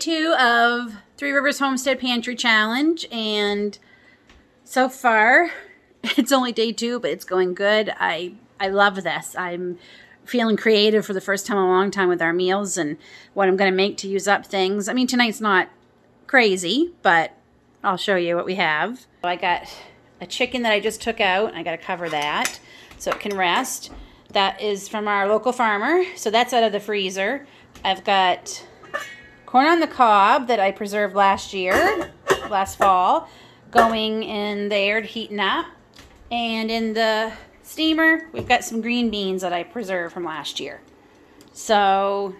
2 of Three Rivers Homestead Pantry Challenge, and so far it's only day 2, but it's going good. I love this. I'm feeling creative for the first time in a long time with our meals and what I'm going to make to use up things. I mean, tonight's not crazy, but I'll show you what we have. I got a chicken that I just took out. I got to cover that so it can rest. That is from our local farmer, so that's out of the freezer. I've got corn on the cob that I preserved last fall, going in there, heating up. And in the steamer, we've got some green beans that I preserved from last year. So,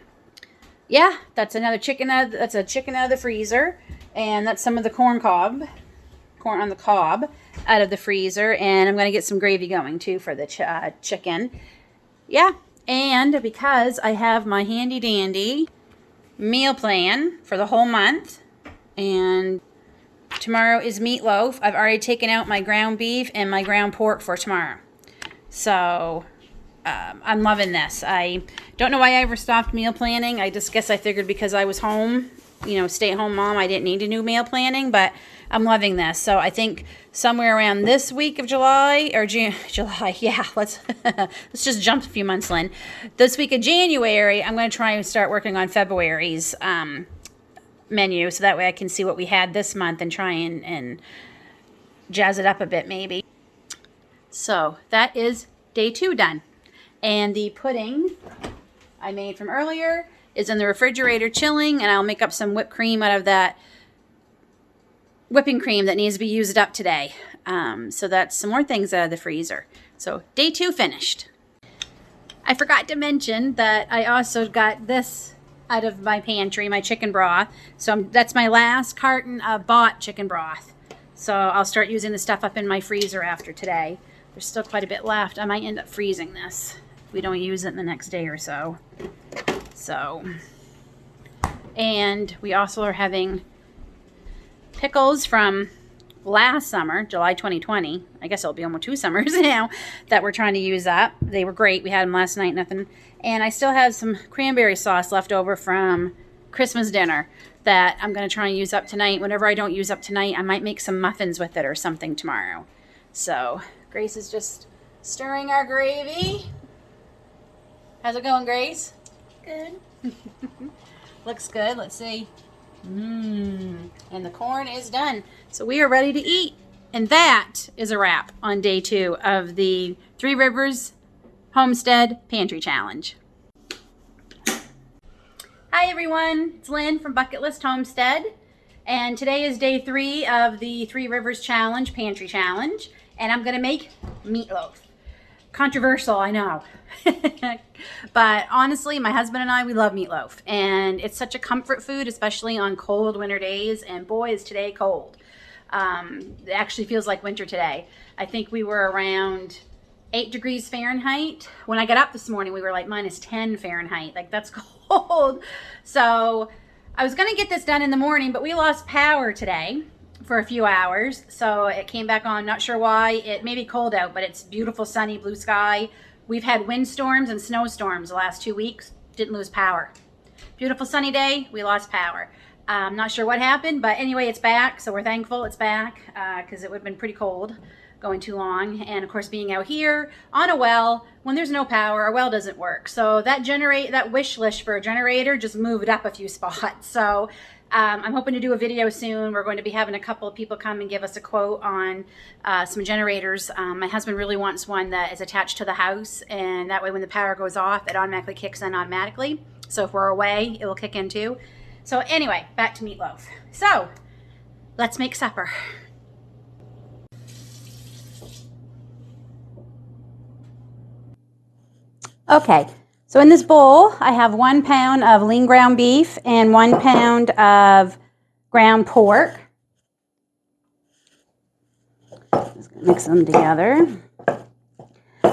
yeah, that's another chicken. That's a chicken out of the freezer, and that's some of the corn on the cob out of the freezer. And I'm gonna get some gravy going too for the chicken. Yeah, and because I have my handy dandy meal plan for the whole month, and tomorrow is meatloaf. I've already taken out my ground beef and my ground pork for tomorrow. So I'm loving this. I don't know why I ever stopped meal planning. I just guess I figured because I was home, stay-at-home mom, I didn't need to do meal planning, but I'm loving this. So I think somewhere around this week of July, or July, yeah, let's just jump a few months, Lynn. This week of January, I'm going to try and start working on February's menu, so that way I can see what we had this month and try and jazz it up a bit maybe. So that is day 2 done. And the pudding I made from earlier is in the refrigerator chilling, and I'll make up some whipped cream out of that whipping cream that needs to be used up today. So that's some more things out of the freezer. So day 2 finished. I forgot to mention that I also got this out of my pantry, my chicken broth. So that's my last carton of bought chicken broth. So I'll start using the stuff up in my freezer after today. There's still quite a bit left. I might end up freezing this if we don't use it in the next day or so. And we also are having pickles from last summer, July 2020. I guess it'll be almost 2 summers now that we're trying to use up. They were great. We had them last night, nothing. And I still have some cranberry sauce left over from Christmas dinner that I'm going to try and use up tonight. Whenever I don't use up tonight, I might make some muffins with it or something tomorrow. So Grace is just stirring our gravy. How's it going, Grace? Good. Looks good. Let's see. And the corn is done. So we are ready to eat. And that is a wrap on day 2 of the Three Rivers Homestead Pantry Challenge. Hi everyone, it's Lynn from Bucket List Homestead. And today is day 3 of the Three Rivers Challenge, Pantry Challenge. And I'm gonna make meatloaf. Controversial, I know. But honestly, my husband and I, we love meatloaf. And it's such a comfort food, especially on cold winter days. And boy, is today cold. It actually feels like winter today. I think we were around 8 degrees Fahrenheit. When I got up this morning, we were like -10 Fahrenheit. Like, that's cold. So I was gonna get this done in the morning, but we lost power today for a few hours. So it came back on, not sure why. It may be cold out, but it's beautiful, sunny, blue sky. We've had windstorms and snowstorms the last 2 weeks. Didn't lose power. Beautiful sunny day, we lost power. I'm not sure what happened, but anyway, it's back. So we're thankful it's back because it would have been pretty cold going too long. And of course, being out here on a well, when there's no power, our well doesn't work. So that wish list for a generator just moved up a few spots. So I'm hoping to do a video soon. We're going to be having a couple of people come and give us a quote on some generators. My husband really wants one that is attached to the house, and that way when the power goes off, it automatically kicks in automatically. So if we're away, it will kick in too. So anyway, back to meatloaf. So let's make supper. Okay, so in this bowl, I have 1 pound of lean ground beef and 1 pound of ground pork. Just gonna mix them together.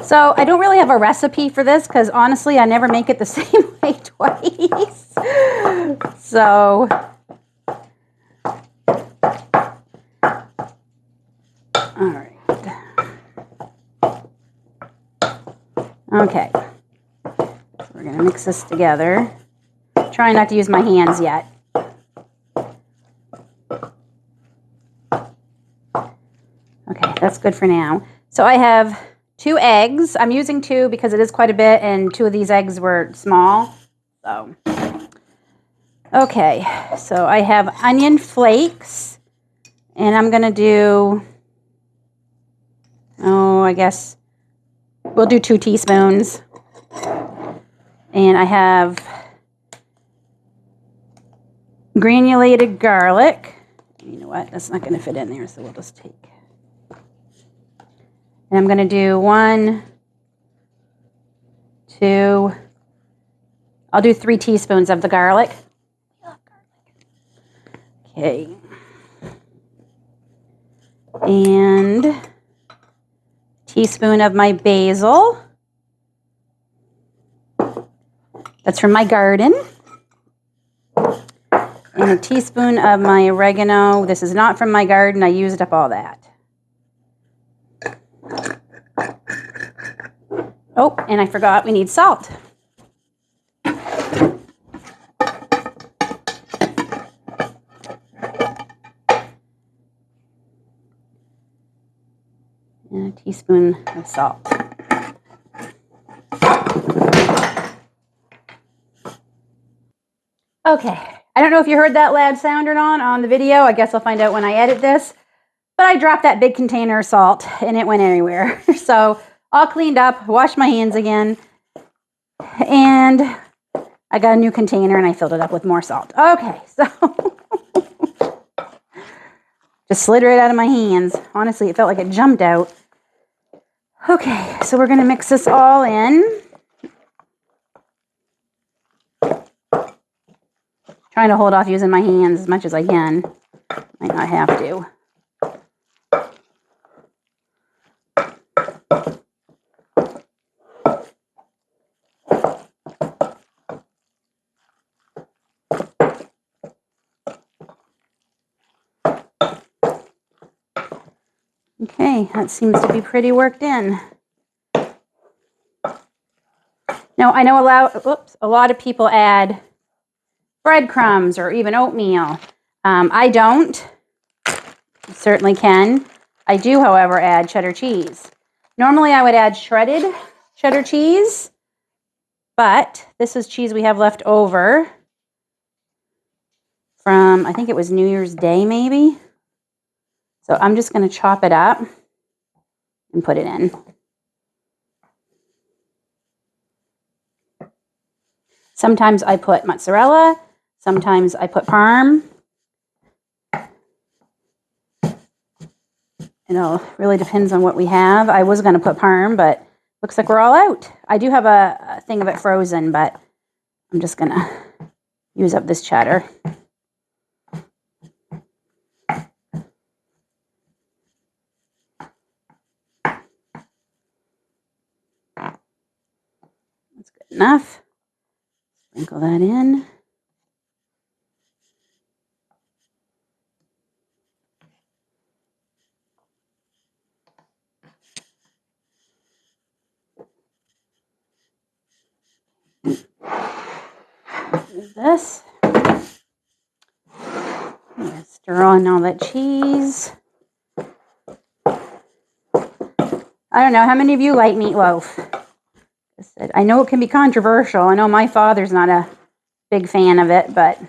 So I don't really have a recipe for this because honestly, I never make it the same way twice. So, all right. Okay. We're going to mix this together. Try not to use my hands yet. that's good for now. So I have 2 eggs. I'm using 2 because it is quite a bit, and 2 of these eggs were small. So, okay. So I have onion flakes, and I'm going to do, I guess we'll do 2 teaspoons. And I have granulated garlic. You know what? That's not going to fit in there, so we'll just take. And I'm going to do 1, 2, I'll do 3 teaspoons of the garlic. Okay. And a teaspoon of my basil. That's from my garden. And a teaspoon of my oregano. This is not from my garden. I used up all that. Oh, and I forgot we need salt. And a teaspoon of salt. Okay, I don't know if you heard that loud sound or not on the video. I guess I'll find out when I edit this. But I dropped that big container of salt and it went everywhere. So all cleaned up, washed my hands again. And I got a new container and I filled it up with more salt. Okay, so just slid right out of my hands. Honestly, it felt like it jumped out. Okay, so we're going to mix this all in. Trying to hold off using my hands as much as I can. Might not have to. Okay, that seems to be pretty worked in. Now, I know a lot of people add breadcrumbs or even oatmeal. I don't. You certainly can. I do, however, add cheddar cheese. Normally, I would add shredded cheddar cheese, but this is cheese we have left over from, I think it was New Year's Day, maybe. So I'm just going to chop it up and put it in. Sometimes I put mozzarella. Sometimes I put parm. Really depends on what we have. I was going to put parm, but looks like we're all out. I do have a thing of it frozen, but I'm just going to use up this cheddar. That's good enough. Sprinkle that in. This. Stir on all that cheese. I don't know, how many of you like meatloaf? I know it can be controversial. I know my father's not a big fan of it, but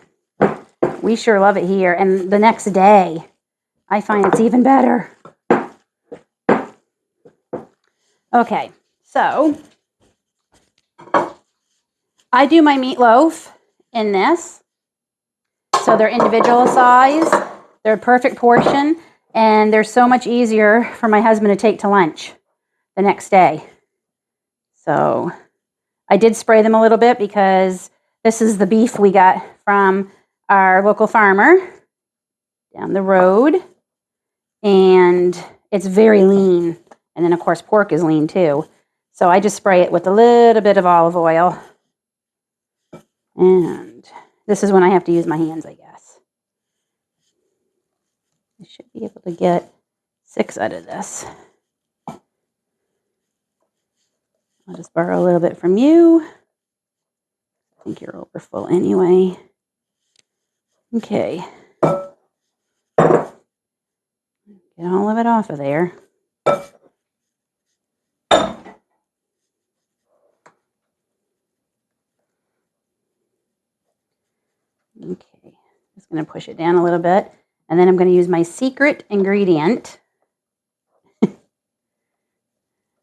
we sure love it here. And the next day, I find it's even better. Okay, so I do my meatloaf in this. So they're individual size, they're a perfect portion, and they're so much easier for my husband to take to lunch the next day. So I did spray them a little bit because this is the beef we got from our local farmer down the road, and it's very lean. And then, of course, pork is lean too. So I just spray it with a little bit of olive oil. And this is when I have to use my hands, I guess. I should be able to get 6 out of this. I'll just borrow a little bit from you. I think you're over full anyway. Okay. Get all of it off of there. Okay, just going to push it down a little bit. And then I'm going to use my secret ingredient.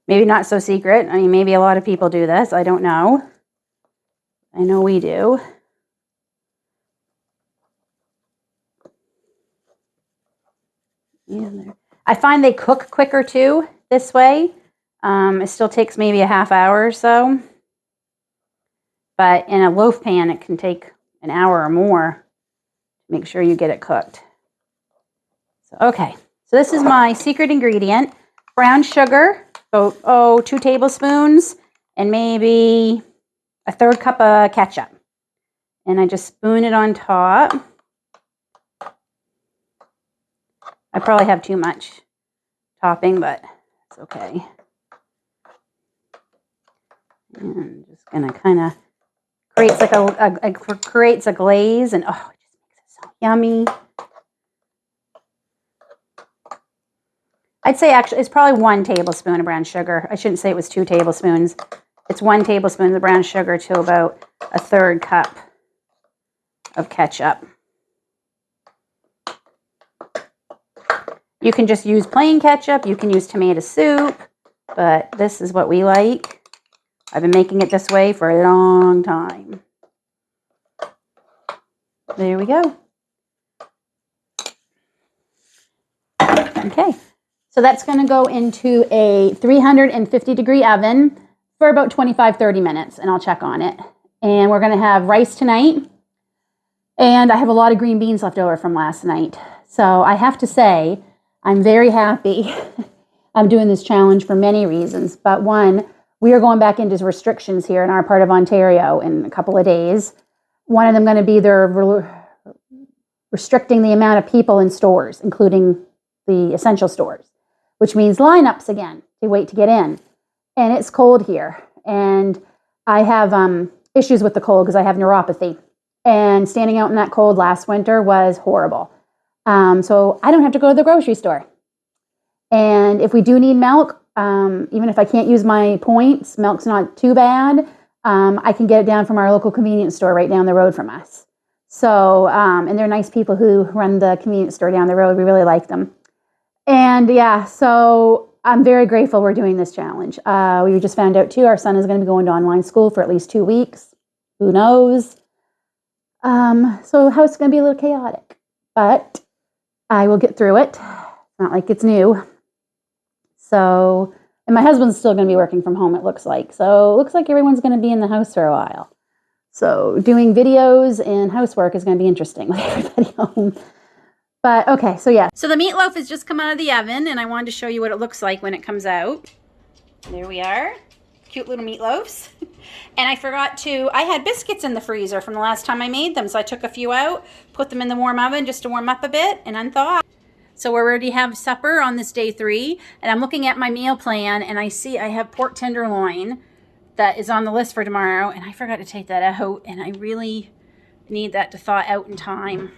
Maybe not so secret. I mean, maybe a lot of people do this. I don't know. I know we do. I find they cook quicker too this way. It still takes maybe a half hour or so. But in a loaf pan, it can take an hour or more. Make sure you get it cooked. So, okay, so this is my secret ingredient. Brown sugar, so 2 tablespoons, and maybe a 1/3 cup of ketchup. And I just spoon it on top. I probably have too much topping, but it's okay. And just gonna kind of creates a glaze, and oh, it just makes it so yummy. I'd say actually it's probably 1 tablespoon of brown sugar. I shouldn't say it was 2 tablespoons. It's 1 tablespoon of brown sugar to about a 1/3 cup of ketchup. You can just use plain ketchup. You can use tomato soup, but this is what we like. I've been making it this way for a long time. There we go. Okay, so that's going to go into a 350-degree oven for about 25-30 minutes, and I'll check on it. And we're going to have rice tonight, and I have a lot of green beans left over from last night. So I have to say, I'm very happy. I'm doing this challenge for many reasons, but one, we are going back into restrictions here in our part of Ontario in a couple of days. One of them going to be they're restricting the amount of people in stores, including the essential stores, which means lineups again to wait to get in. And it's cold here. And I have issues with the cold because I have neuropathy. And standing out in that cold last winter was horrible. So I don't have to go to the grocery store. And if we do need milk, even if I can't use my points, milk's not too bad. I can get it down from our local convenience store right down the road from us. So, and they're nice people who run the convenience store down the road. We really like them. And yeah, so I'm very grateful we're doing this challenge. We just found out too, our son is going to be going to online school for at least 2 weeks. Who knows? So the house is going to be a little chaotic, but I will get through it. It's not like it's new. So, and my husband's still going to be working from home, it looks like. So it looks like everyone's going to be in the house for a while. So doing videos and housework is going to be interesting with everybody home. But okay, so yeah. So the meatloaf has just come out of the oven, and I wanted to show you what it looks like when it comes out. There we are. Cute little meatloaves. And I forgot to, I had biscuits in the freezer from the last time I made them, so I took a few out, put them in the warm oven just to warm up a bit, and unthaw. So we're ready to have supper on this day 3, and I'm looking at my meal plan, and I see I have pork tenderloin that is on the list for tomorrow, and I forgot to take that out, and I really need that to thaw out in time.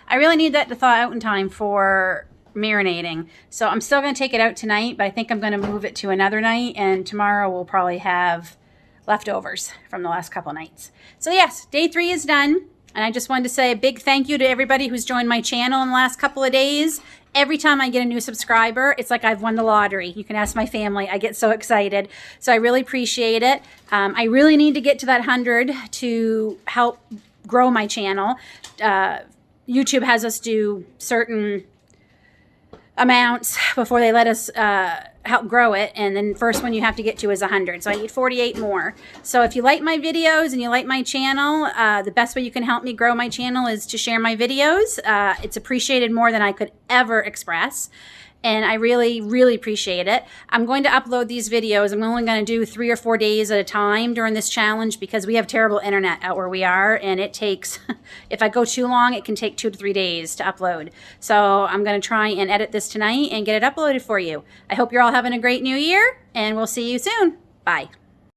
I really need that to thaw out in time for marinating. So I'm still going to take it out tonight, but I think I'm going to move it to another night, and tomorrow we'll probably have leftovers from the last couple nights. So yes, day 3 is done. And I just wanted to say a big thank you to everybody who's joined my channel in the last couple of days. Every time I get a new subscriber, it's like I've won the lottery. You can ask my family. I get so excited. So I really appreciate it. I really need to get to that 100 to help grow my channel. YouTube has us do certain amounts before they let us help grow it, and then first one you have to get to is 100. So I need 48 more. So if you like my videos and you like my channel, the best way you can help me grow my channel is to share my videos. It's appreciated more than I could ever express, and I really, really appreciate it. I'm going to upload these videos. I'm only going to do 3 or 4 days at a time during this challenge because we have terrible internet out where we are, and it takes, if I go too long, it can take 2 to 3 days to upload. So I'm going to try and edit this tonight and get it uploaded for you. I hope you're all having a great new year, and we'll see you soon. Bye.